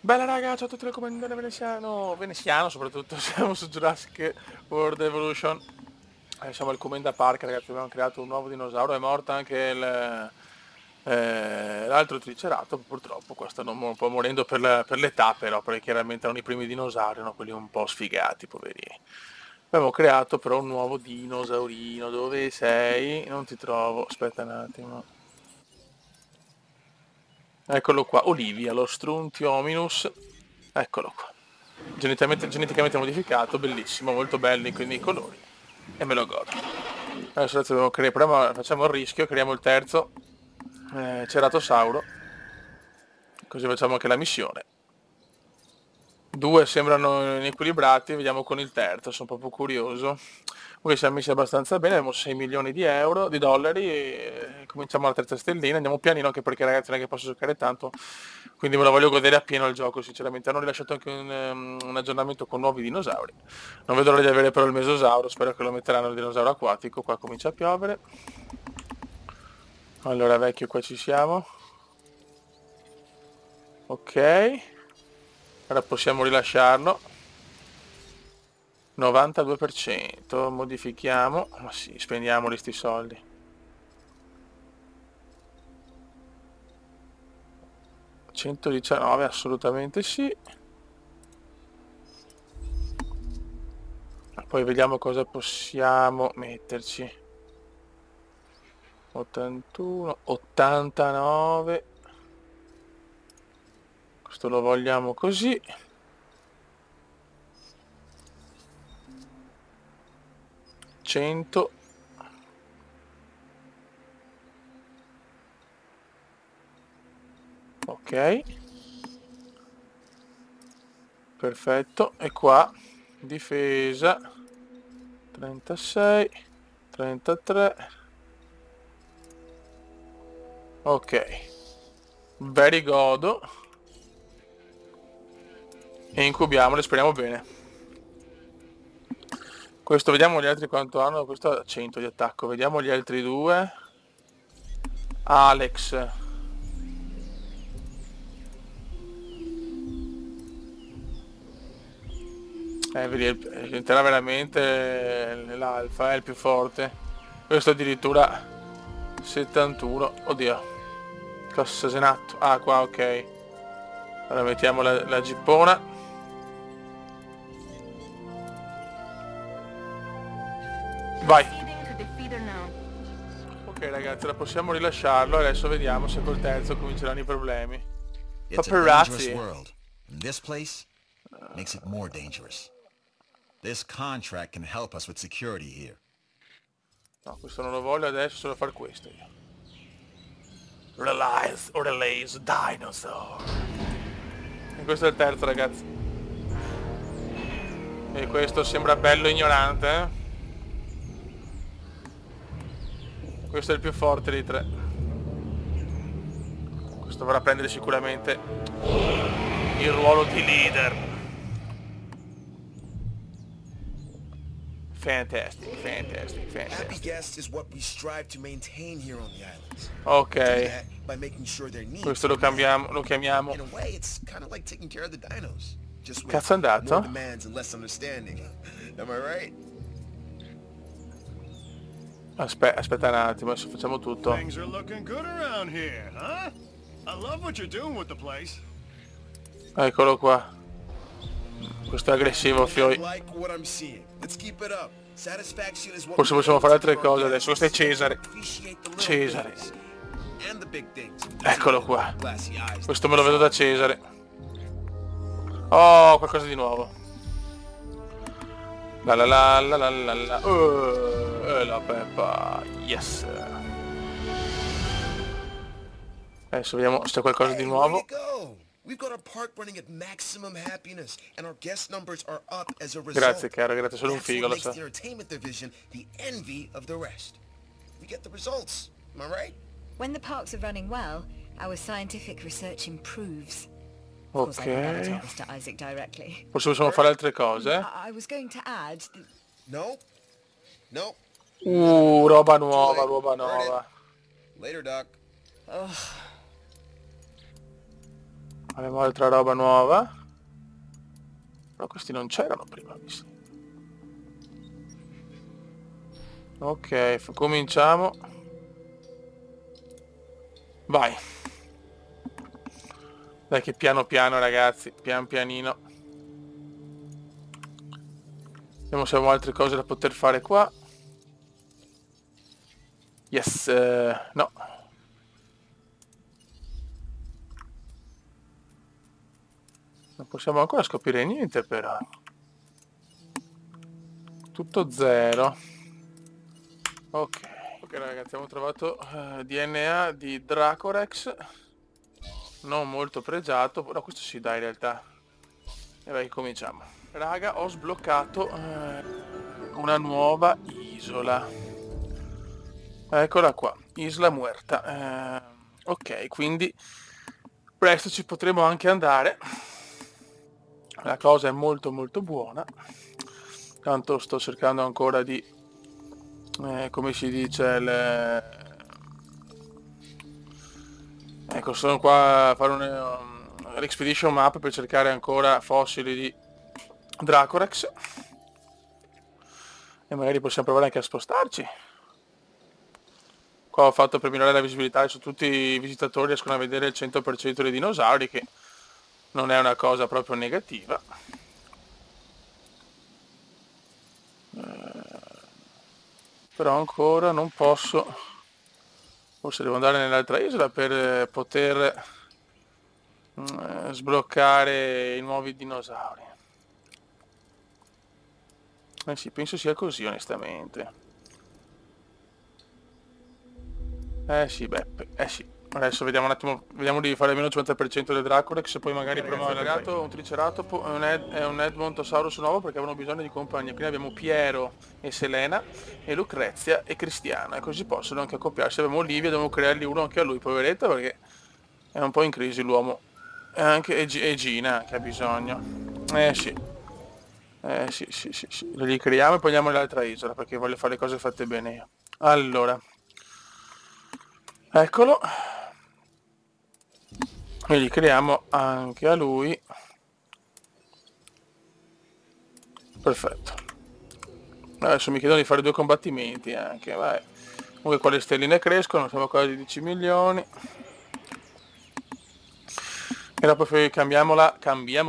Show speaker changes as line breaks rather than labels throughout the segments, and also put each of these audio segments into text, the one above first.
Bella raga, ciao a tutti, commendatore veneziano soprattutto, siamo su Jurassic World Evolution. Siamo al Commenda Park, ragazzi, abbiamo creato un nuovo dinosauro, è morto anche l'altro triceratopo, purtroppo qua stanno un po' morendo per l'età però, perché chiaramente erano i primi dinosauri, no? Quelli un po' sfigati, poverini. Abbiamo creato però un nuovo dinosaurino, dove sei? Non ti trovo, aspetta un attimo. Eccolo qua, Olivia, lo Struntiominus, eccolo qua. Geneticamente modificato, bellissimo, molto belli quindi i colori. E me lo godo. Adesso dobbiamo facciamo il rischio, creiamo il terzo Ceratosauro. Così facciamo anche la missione. Due sembrano inequilibrati, vediamo con il terzo, sono proprio curioso. Comunque siamo messi abbastanza bene, abbiamo 6 milioni di dollari e cominciamo la terza stellina, andiamo pianino anche perché ragazzi non è che posso giocare tanto, quindi me lo voglio godere appieno il gioco sinceramente. Hanno rilasciato anche un aggiornamento con nuovi dinosauri. Non vedo l'ora di avere però il mesosauro, spero che lo metteranno il dinosauro acquatico, qua comincia a piovere. Allora vecchio qua ci siamo. Ok. Ora possiamo rilasciarlo. 92%, modifichiamo, ma sì, spendiamoli sti soldi. 119, assolutamente sì. Poi vediamo cosa possiamo metterci. 81, 89. Questo lo vogliamo così. 100. Ok. Perfetto. E qua difesa 36, 33. Ok. Very good. E incubiamole, speriamo bene. Questo, vediamo gli altri quanto hanno. Questo ha 100 di attacco. Vediamo gli altri due. Alex. Vedi, diventerà veramente l'alfa, è il più forte. Questo addirittura 71. Oddio. Cosa senato? Ah, qua, ok. Allora mettiamo la gippona. Vai. Ok ragazzi, ora possiamo rilasciarlo. Adesso vediamo se col terzo cominceranno i problemi. Paparazzi.
This place makes it more dangerous. This contract can help us with security here.
No, questo non lo voglio, adesso solo far questo io. Release dinosaur. E questo è il terzo ragazzi. E questo sembra bello ignorante, eh? Questo è il più forte dei tre. Questo dovrà prendere sicuramente il ruolo di leader. Fantastic. Ok. Questo lo chiamiamo. Cazzo è andato? Aspetta un attimo, adesso facciamo tutto. Eccolo qua. Questo è aggressivo, Fioi. Forse possiamo fare altre cose adesso. Questo è Cesare. Eccolo qua. Questo me lo vedo da Cesare. Oh, qualcosa di nuovo. La peppa. Yes. Adesso vediamo se c'è qualcosa di nuovo. Grazie caro, grazie, solo un figo, lo so.
When the parks are running well, our scientific research improves.
Ok.
Mr. Isaac directly.
Forse possiamo fare altre cose.
I was going to add...
No.
Roba nuova.
Later, Doc.
Abbiamo altra roba nuova. Però questi non c'erano prima, mi sa. Ok, cominciamo. Vai. Dai che piano piano ragazzi, pian pianino. Vediamo se abbiamo altre cose da poter fare qua. Yes, no. Non possiamo ancora scoprire niente però. Tutto zero. Ok, ragazzi, abbiamo trovato DNA di Dracorex. Non molto pregiato, però questo si dà in realtà. E vai, cominciamo. Raga, ho sbloccato una nuova isola. Eccola qua, Isla Muerta. Ok, quindi presto ci potremo anche andare. La cosa è molto molto buona. Tanto sto cercando ancora di come si dice ecco, sono qua a fare un expedition map per cercare ancora fossili di Dracorex e magari possiamo provare anche a spostarci. Qua ho fatto per migliorare la visibilità, adesso tutti i visitatori riescono a vedere il 100% dei dinosauri, che non è una cosa proprio negativa. Però ancora non posso, forse devo andare nell'altra isola per poter sbloccare i nuovi dinosauri. Eh sì, penso sia così onestamente. Sì, Beppe, sì. Adesso vediamo un attimo, vediamo di fare almeno il 50% del Dracorex e poi magari proviamo a legato un Triceratopo e un Edmontosaurus nuovo perché avevano bisogno di compagnia. Quindi abbiamo Piero e Selena e Lucrezia e Cristiana e così possono anche accoppiarsi. Abbiamo Olivia, dobbiamo creargli uno anche a lui, poveretto, perché è un po' in crisi l'uomo. E Gina che ha bisogno. Sì. Sì. Li creiamo e poi andiamo nell'altra isola perché voglio fare le cose fatte bene io. Allora. Eccolo. E gli creiamo anche a lui. Perfetto. Adesso mi chiedono di fare 2 combattimenti anche, vai. Comunque qua le stelline crescono, siamo quasi di 10 milioni. E dopo cambiamo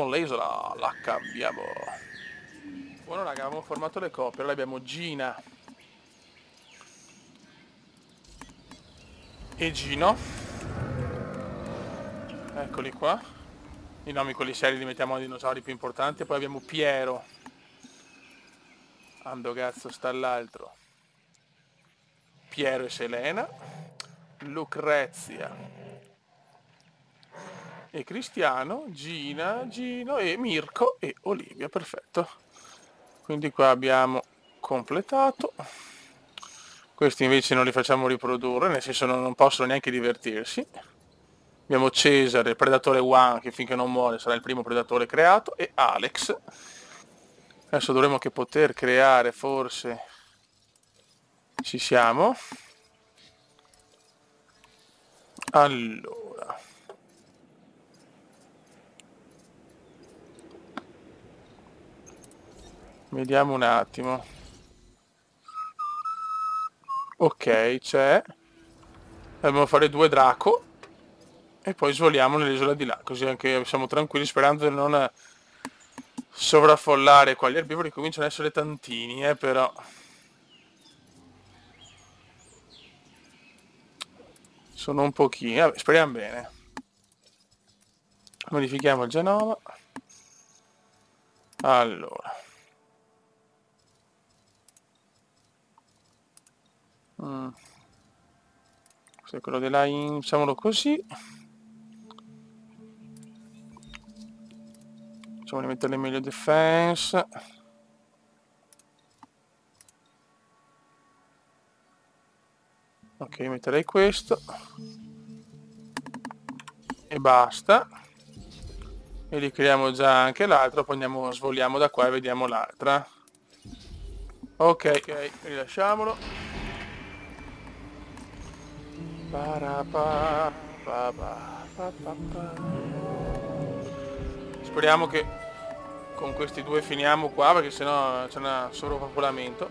l'isola, la cambiamo. Buono raga, abbiamo formato le coppie, allora abbiamo Gina e Gino. Eccoli qua. I nomi quelli seri li mettiamo ai dinosauri più importanti. E poi abbiamo Piero. Ando cazzo sta l'altro. Piero e Selena. Lucrezia e Cristiano. Gina, Gino e Mirko e Olivia. Perfetto. Quindi qua abbiamo completato. Questi invece non li facciamo riprodurre, nel senso non possono neanche divertirsi. Abbiamo Cesare, il predatore One, che finché non muore sarà il primo predatore creato, e Alex. Adesso dovremo anche poter creare, forse ci siamo. Allora. Vediamo un attimo. Ok, c'è. Dobbiamo fare 2 Draco. E poi svoliamo nell'isola di là, così anche siamo tranquilli, sperando di non sovraffollare qua. Gli erbivori cominciano ad essere tantini, però. Sono un pochini, vabbè, speriamo bene. Modifichiamo il Genova. Allora. Questo è quello della facciamolo così. Facciamo di mettere meglio defense. Ok, metterei questo. E basta. E ricreiamo già anche l'altro, poi andiamo, svoliamo da qua e vediamo l'altra. Ok, rilasciamolo. Speriamo che con questi due finiamo qua, perché sennò c'è un sovrappopolamento.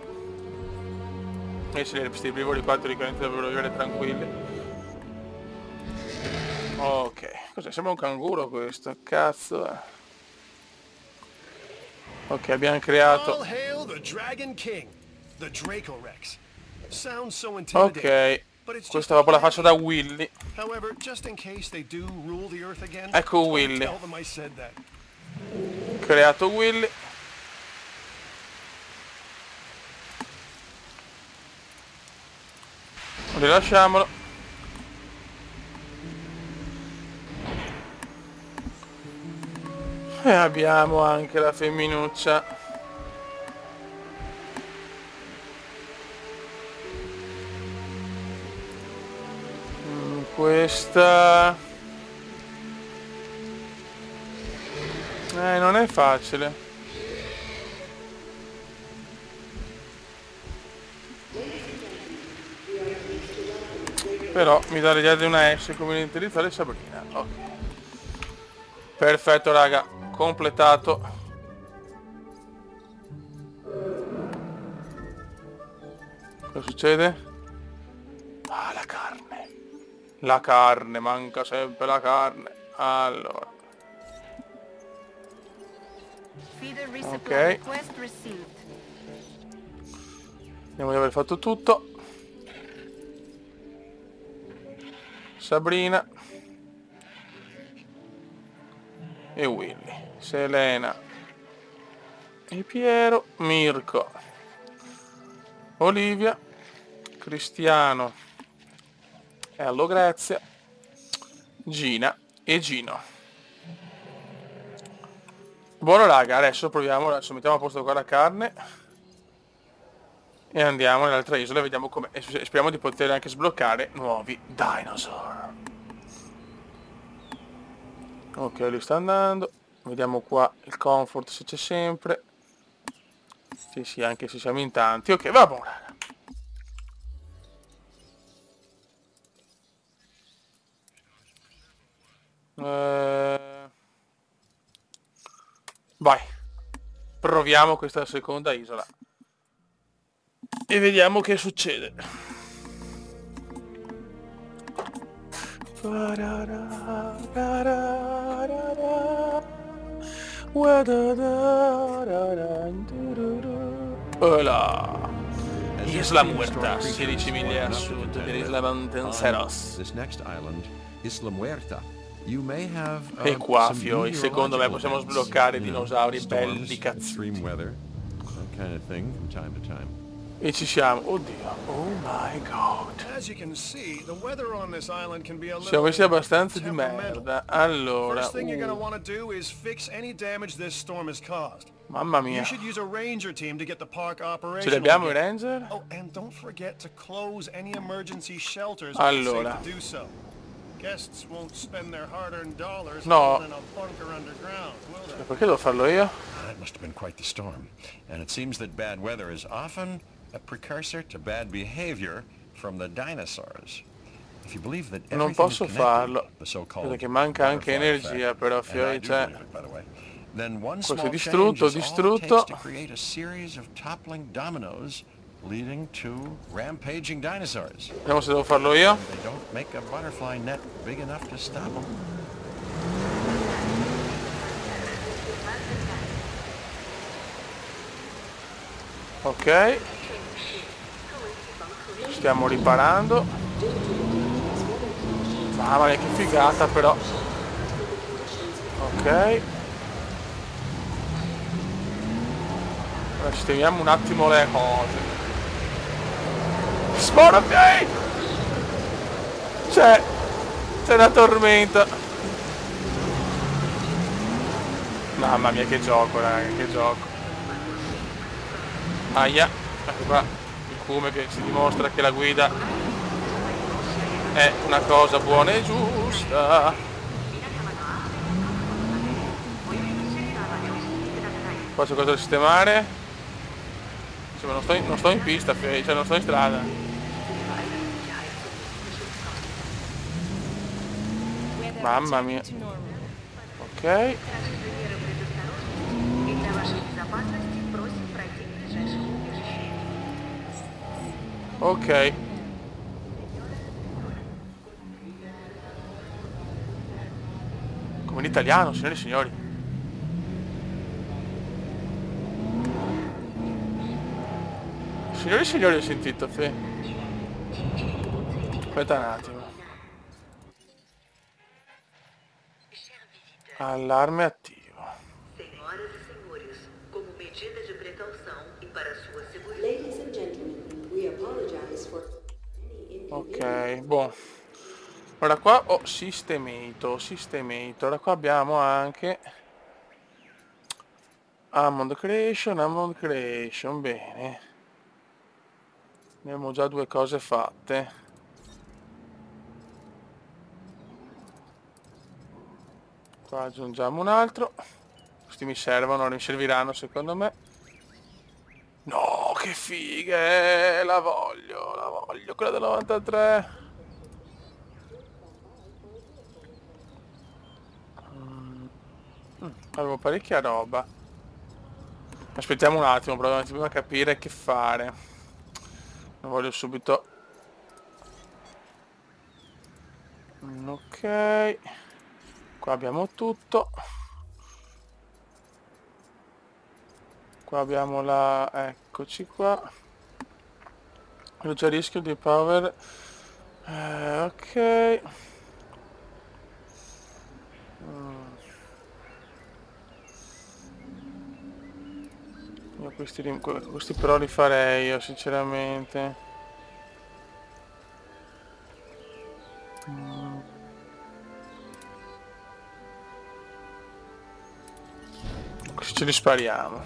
E se questi brivoli qua teoricamente dovrebbero vivere tranquilli. Ok, cos'è? Sembra un canguro questo, cazzo è. Ok, abbiamo creato...
All hail the Dragon King, the Dracorex. Sounds so intimidating,
Ok,
but it's just
questa proprio la faccio da Willy.
However, just in case they do rule the earth again,
Ecco
don't
Willy.
tell them I said that.
Creato Willy. Rilasciamolo. E abbiamo anche la femminuccia. Questa... non è facile. Però mi dà l'idea di una S come l'intellettuale Sabrina. Ok. Perfetto raga, completato. Cosa succede? Ah, la carne. La carne, manca sempre la carne. Allora. Ok. Vediamo di aver fatto tutto. Sabrina e Willy, Selena e Piero, Mirko, Olivia, Cristiano e Allo Grazia, Gina e Gino. Buono raga, adesso proviamo, adesso mettiamo a posto qua la carne e andiamo nell'altra isola e vediamo come, e speriamo di poter anche sbloccare nuovi dinosaur. Ok, lui sta andando. Vediamo qua il comfort se c'è sempre. Sì, sì, anche se siamo in tanti. Ok, va buono raga. Vai. Proviamo questa seconda isola. E vediamo che succede. Hola. Isla Muerta, 16 miglia a sud dell'Isla Mantenceros.
This next island, Isla Muerta. You may have
E qua,
some
fioi, secondo me possiamo
meteorological
sbloccare
events,
dinosauri
storms,
belli cazzi.
extreme weather, that kind of thing from time to time.
E ci siamo. Oddio. Oh my god.
As you can see, the weather on this island can be a
Siamo
little
messi abbastanza di
temperamental.
merda. Allora.
First thing you're gonna want to do is fix any damage this storm has caused.
Mamma mia.
You should use a ranger team to get the park
Ce
operational
li abbiamo i
again.
ranger?
Oh, and don't forget to close any emergency shelters
Allora.
when it's safe to do so. Guests won't spend their hard-earned dollars
No.
in a bunker underground, will they?
Perché devo farlo io?
That must have been quite the storm. And it seems that bad weather is often a precursor to bad behavior from the dinosaurs. If you believe that
Non
everything
posso
is connected,
farlo.
the so-called
Perché manca anche
butterfly
energia,
effect,
però
and I
fiori
do
c'è.
believe it, by the way, then one
Questo è
small
distrutto,
change is all it takes
distrutto.
to create a series of toppling dominoes leading to rampaging dinosaurs.
Vediamo se devo farlo io.
They don't make a butterfly net big enough to stop them.
Ok. Stiamo riparando. Mamma mia che figata però. Ok. Ora sistemiamo un attimo le cose. Sparati! C'è una tormenta. Mamma mia che gioco raga, che gioco. Aia, ecco qua il cume che ci dimostra che la guida è una cosa buona e giusta. Qua c'è cosa da sistemare. Sì, ma non sto in pista, cioè non sto in strada. Mamma mia. Ok. Ok. Come in italiano, signori e signori. Signori e signori, ho sentito, Fe. Aspetta un attimo. Allarme attivo.
Senhoras e senhores, como medida de precaução e para sua segurança.
Ladies and gentlemen, we apologize for any
Ok,
inconvenience.
buon. Ora qua ho sistemato. Ora qua abbiamo anche Ammon Creation, bene. Abbiamo già 2 cose fatte. Qua aggiungiamo un altro. Questi mi servono, mi serviranno secondo me. No, che fighe! La voglio, quella del 93. Avevo parecchia roba. Aspettiamo un attimo, proviamo un attimo a capire che fare. Non voglio subito. Ok. Qua abbiamo tutto. Qua abbiamo la... eccoci qua. Riduce il rischio di power. Ok. Io questi però li farei io sinceramente. Questi ce li spariamo.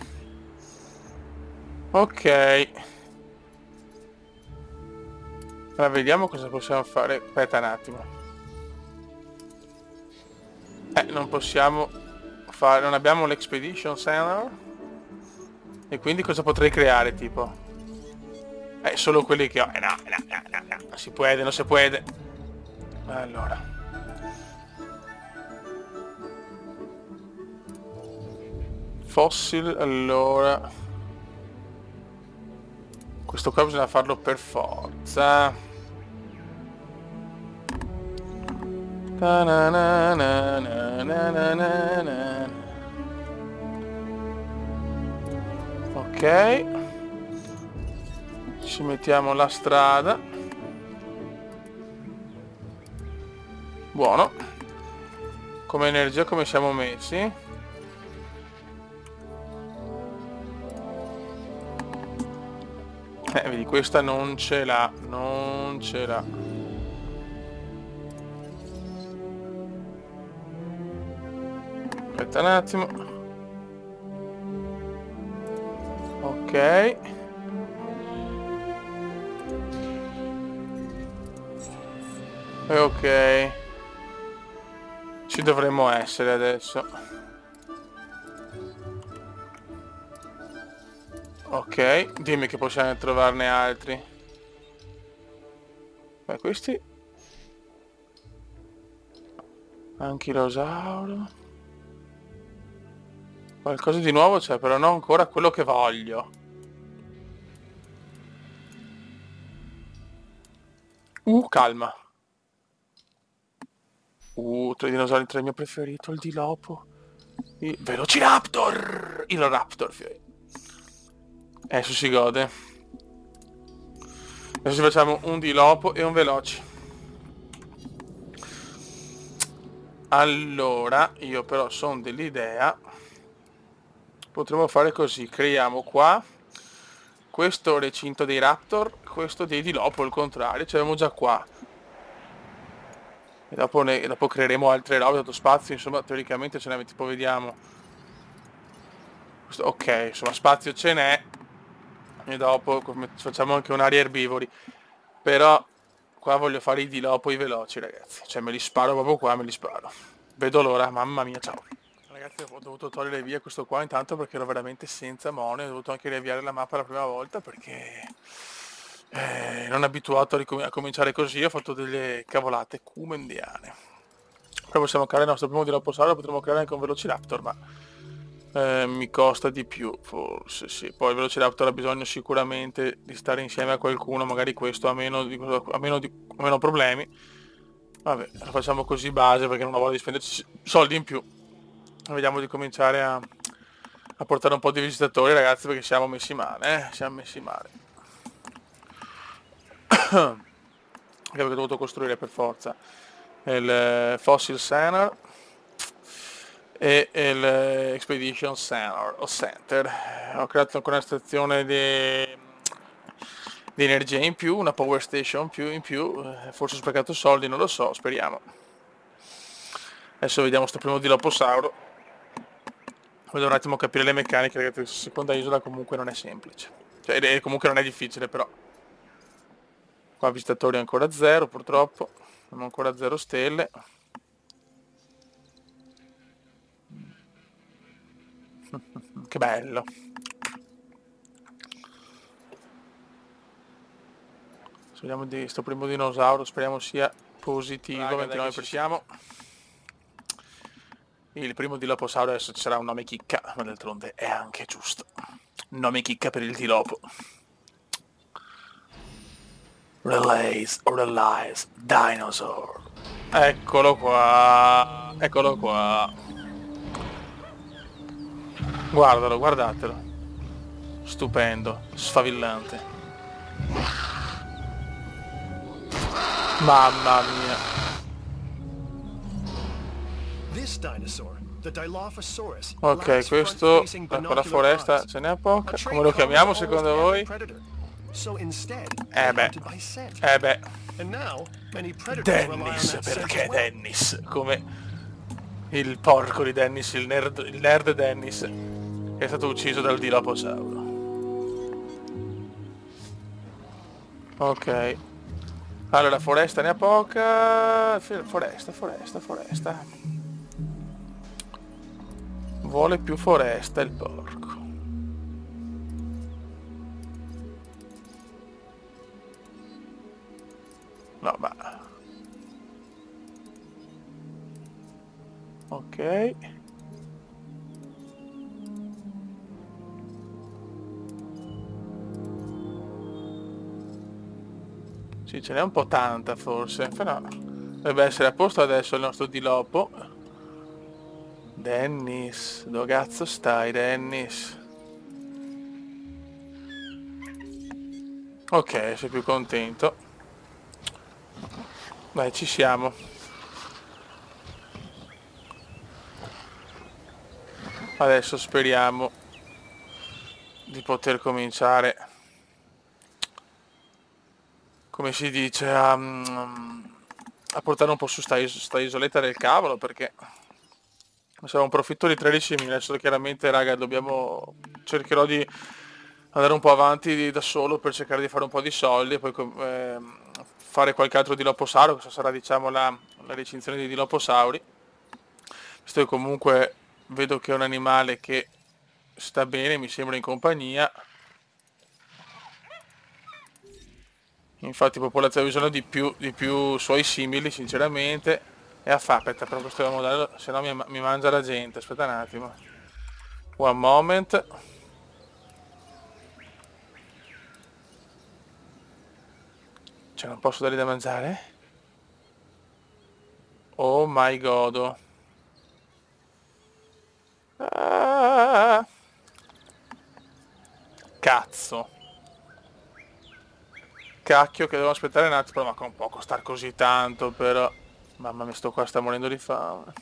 Ok. Allora vediamo cosa possiamo fare. Aspetta un attimo. Non possiamo fare... non abbiamo l'Expedition Center. E quindi cosa potrei creare tipo? Solo quelli che ho. No. Non si può, non si può. Allora. Fossil, allora. Questo qua bisogna farlo per forza. Ok. Ci mettiamo la strada. Buono. Come energia come siamo messi? Vedi, questa non ce l'ha. Aspetta un attimo. Ok. Ok. Ci dovremmo essere adesso. Ok, dimmi che possiamo trovarne altri. Beh, questi... Anchilosauro. Qualcosa di nuovo c'è, però non ancora quello che voglio. Calma. Tra i dinosauri, tra il mio preferito, il Dilopo. Il Velociraptor! Il Raptor, fiori. Adesso si gode. Adesso facciamo un Dilopo e un Veloci. Allora, io però sono dell'idea. Potremmo fare così. Creiamo qua questo recinto dei Raptor, questo dei Dilopo, il contrario. Ce l'abbiamo già qua. E dopo creeremo altre robe, dato spazio, insomma, teoricamente ce ne tipo, vediamo. Ok, insomma, spazio ce n'è. E dopo facciamo anche un'area erbivori. Però qua voglio fare i Dilopo e i veloci, ragazzi. Cioè me li sparo proprio qua, me li sparo. Vedo l'ora, mamma mia, ciao. Ragazzi, ho dovuto togliere via questo qua intanto perché ero veramente senza money. Ho dovuto anche riavviare la mappa la prima volta perché... non abituato a cominciare così, ho fatto delle cavolate cumendiane. Poi possiamo creare il nostro primo Dilophosaurus, potremmo creare anche un Velociraptor, ma Mi costa di più, forse sì. Poi il Velociraptor ha bisogno sicuramente di stare insieme a qualcuno, magari questo ha meno problemi. Vabbè, lo facciamo così base perché non ho voglia di spenderci soldi in più. Vediamo di cominciare a portare un po' di visitatori, ragazzi, perché siamo messi male, siamo messi male. Che ho dovuto costruire per forza il Fossil Center e il Expedition Center, o Center. Ho creato anche una stazione di energia in più, una power station in più, forse ho sprecato soldi, non lo so, speriamo. Adesso vediamo sto primo Dilophosauro. Voglio un attimo capire le meccaniche, perché questa seconda isola comunque non è semplice. Cioè, comunque non è difficile, però. Qua visitatori ancora 0, purtroppo. Abbiamo ancora 0 stelle. Che bello. Vediamo di sto primo dinosauro, speriamo sia positivo, 29%. Siamo. Il primo Dilophosauro adesso ci sarà un nome chicca, ma d'altronde è anche giusto. Nome chicca per il Dilopo. Relays Dinosaur. Eccolo qua. Eccolo qua. Guardalo, guardatelo. Stupendo, sfavillante. Mamma mia. Ok, questo con la foresta ce n'è poca. Come lo chiamiamo secondo voi? Beh. Dennis, perché Dennis? Come il porco di Dennis, il nerd Dennis, che è stato ucciso dal Dilophosauro. Ok. Allora, foresta ne ha poca. Foresta. Vuole più foresta il porco. No, ma... Ok. Sì, ce n'è un po' tanta forse, però dovrebbe essere a posto adesso il nostro Dilopo. Dennis, dove cazzo stai, Dennis? Ok, sei più contento. Beh, ci siamo. Adesso speriamo di poter cominciare, come si dice, a portare un po' su sta isoletta del cavolo, perché sarà un profitto di 13.000. Adesso chiaramente, raga, cercherò di andare un po' avanti da solo per cercare di fare un po' di soldi e poi fare qualche altro Dilophosauro. Questa sarà, diciamo, la recinzione dei Dilophosauri. Questo comunque vedo che è un animale che sta bene, mi sembra in compagnia. Infatti popolazione ha bisogno di più suoi simili, sinceramente. E aspetta, però questo devo modello, se no mi mangia la gente. Aspetta un attimo. One moment. Cioè, non posso dargli da mangiare? Oh my god. Ah. Cazzo. Cacchio che devo aspettare un attimo, ma con poco star così tanto, però. Mamma mia, sto qua, sta morendo di fame.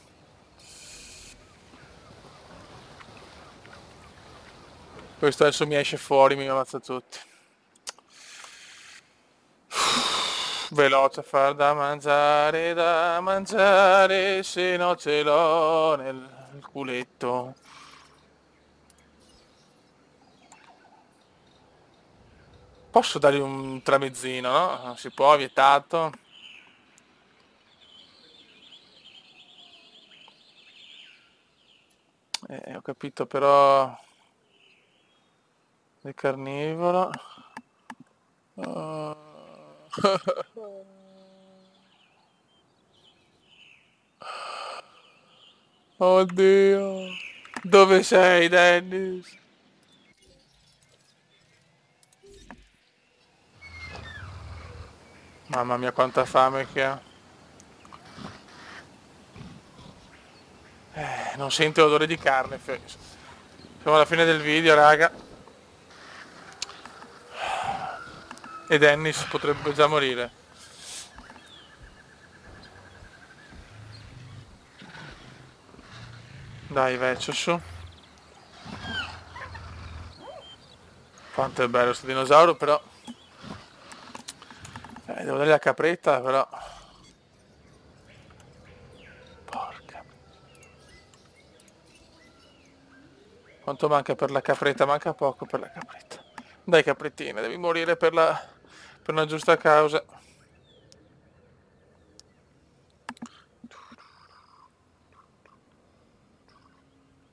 Questo adesso mi esce fuori, mi ammazza tutti. Veloce a far da mangiare, se no ce l'ho nel culetto. Posso dargli un tramezzino, no? Non si può, vietato. Ho capito, però... È carnivoro. Oddio. Dove sei, Dennis? Mamma mia, quanta fame che ha. Non sento l'odore di carne. Siamo alla fine del video, raga. E Dennis potrebbe già morire. Dai, vecchio su. Quanto è bello sto dinosauro, però. Devo dare la capretta, però. Porca. Quanto manca per la capretta? Manca poco per la capretta. Dai caprettina, devi morire per una giusta causa.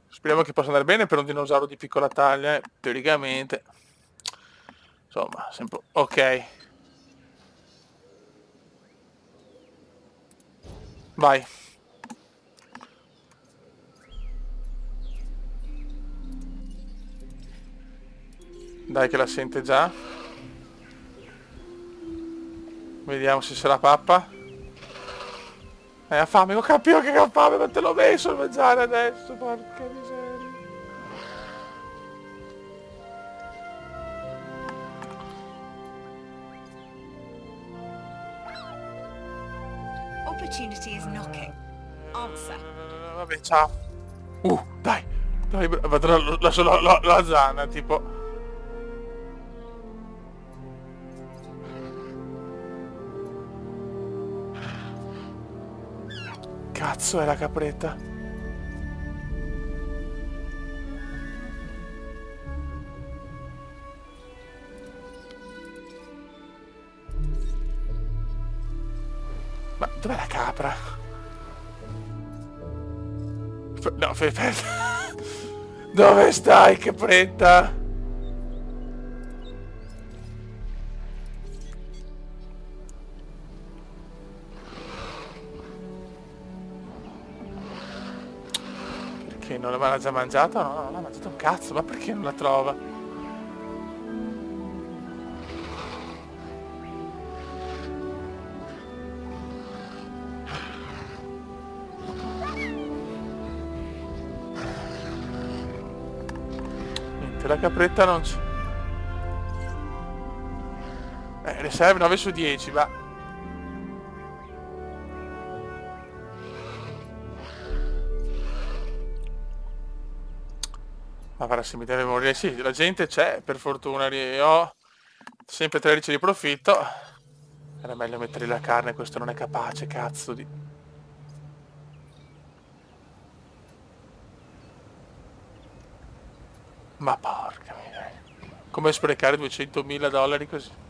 Speriamo che possa andare bene per un dinosauro di piccola taglia, teoricamente. Insomma, sempre. Ok. Vai. Dai che la sente già. Vediamo se sarà pappa. Ha fame, ho capito che ha fame, ma te l'ho messo a mangiare adesso, porca miseria.
Opportunity is knocking. Answer.
Vabbè, ciao. Dai. Dai, vado la zanna, tipo. Cazzo è la capretta? Ma dov'è la capra? No, aspetta. Dove stai, capretta? Perché non l'ha già mangiata? No, non l'ha mangiato un cazzo, ma perché non la trova? Niente, la capretta non c'è. Le serve 9 su 10, va. Ma guarda, se mi deve morire, sì, la gente c'è, per fortuna, ho sempre 13 di profitto. Era meglio mettere la carne, questo non è capace, cazzo di... Ma porca miseria. Come sprecare $200.000 così?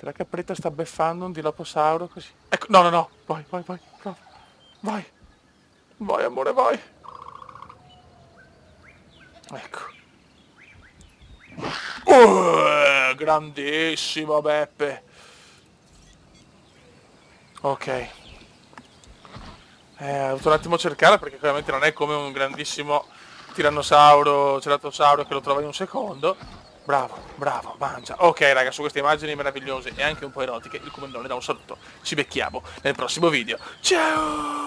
La capretta sta beffando un dilophosauro così. Ecco, no, vai, prova. Vai, amore, vai. Ecco. Grandissimo, Beppe. Ok. Ho dovuto un attimo cercarla perché chiaramente non è come un grandissimo tirannosauro, ceratossauro che lo trova in un secondo. Bravo, mangia. Ok raga, su queste immagini meravigliose e anche un po' erotiche, il comandone dà un saluto. Ci becchiamo nel prossimo video. Ciao!